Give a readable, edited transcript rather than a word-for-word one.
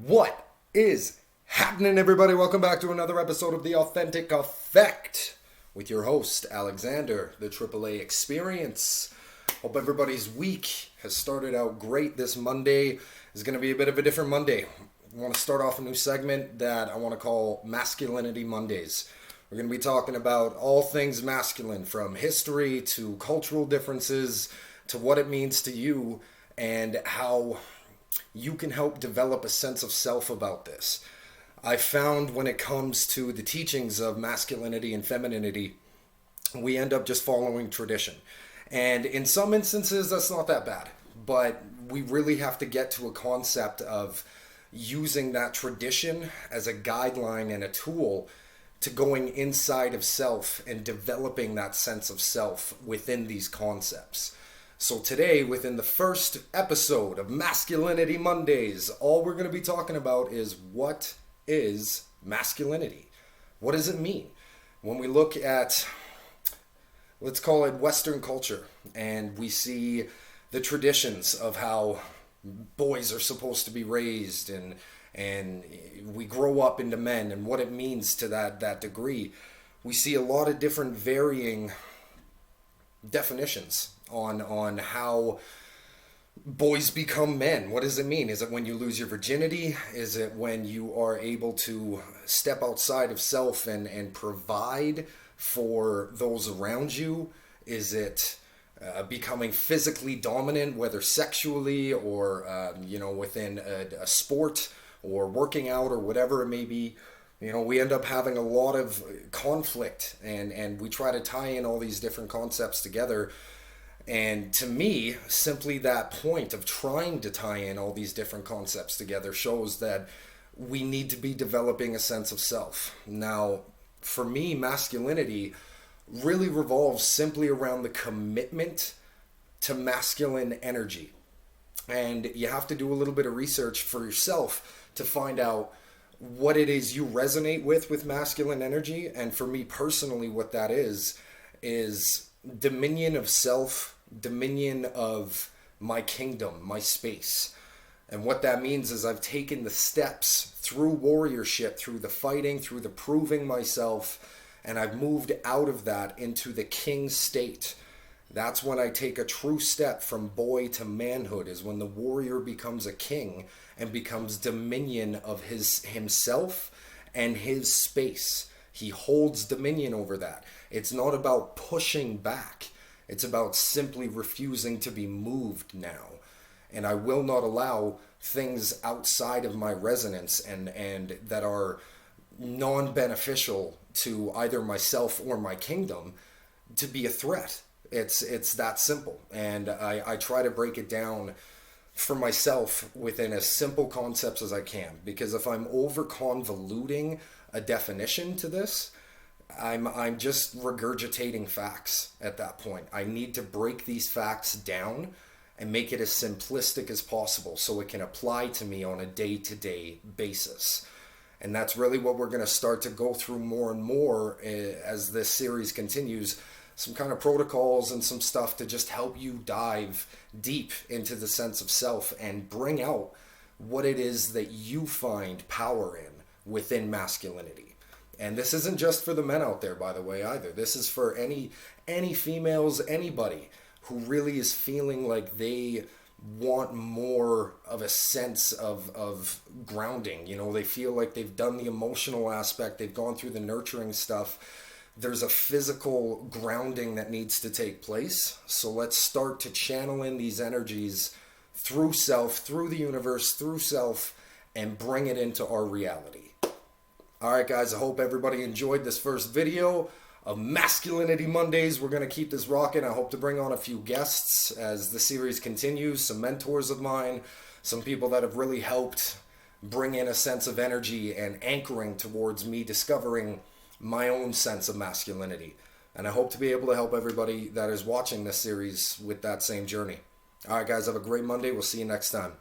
What is happening, everybody? Welcome back to another episode of The Authentic Effect with your host, Alexander, the AAA Experience. Hope everybody's week has started out great. This Monday is going to be a bit of a different Monday. I want to start off a new segment that I want to call Masculinity Mondays. We're going to be talking about all things masculine, from history to cultural differences to what it means to you and how you can help develop a sense of self about this. I found when it comes to the teachings of masculinity and femininity, we end up just following tradition. And in some instances, that's not that bad. But we really have to get to a concept of using that tradition as a guideline and a tool to going inside of self and developing that sense of self within these concepts. So today, within the first episode of Masculinity Mondays, all we're going to be talking about is what is masculinity? What does it mean? When we look at, let's call it Western culture, and we see the traditions of how boys are supposed to be raised and we grow up into men and what it means to that degree, we see a lot of different varying definitions on how boys become men. What does it mean? Is it when you lose your virginity? Is it when you are able to step outside of self and provide for those around you? Is it becoming physically dominant, whether sexually or within a sport or working out or whatever it may be? We end up having a lot of conflict and we try to tie in all these different concepts together. And to me, simply that point of trying to tie in all these different concepts together shows that we need to be developing a sense of self. Now, for me, masculinity really revolves simply around the commitment to masculine energy. And you have to do a little bit of research for yourself to find out what it is you resonate with masculine energy. And for me personally, what that is dominion of self, dominion of my kingdom, my space. And what that means is I've taken the steps through warriorship, through the fighting, through the proving myself, and I've moved out of that into the king state. That's when I take a true step from boy to manhood, is when the warrior becomes a king and becomes dominion of himself and his space. He holds dominion over that. It's not about pushing back. It's about simply refusing to be moved now. And I will not allow things outside of my resonance and that are non-beneficial to either myself or my kingdom to be a threat. It's that simple. And I try to break it down for myself within as simple concepts as I can. Because if I'm over convoluting a definition to this, I'm just regurgitating facts at that point. I need to break these facts down and make it as simplistic as possible so it can apply to me on a day-to-day basis. And that's really what we're going to start to go through more and more as this series continues. Some kind of protocols and some stuff to just help you dive deep into the sense of self and bring out what it is that you find power in within masculinity. And this isn't just for the men out there, by the way, either. This is for any females, anybody who really is feeling like they want more of a sense of grounding. They feel like they've done the emotional aspect, they've gone through the nurturing stuff. There's a physical grounding that needs to take place. So let's start to channel in these energies through self, through the universe, through self, and bring it into our reality. Alright guys, I hope everybody enjoyed this first video of Masculinity Mondays. We're going to keep this rocking. I hope to bring on a few guests as the series continues, some mentors of mine, some people that have really helped bring in a sense of energy and anchoring towards me discovering my own sense of masculinity. And I hope to be able to help everybody that is watching this series with that same journey. Alright guys, have a great Monday. We'll see you next time.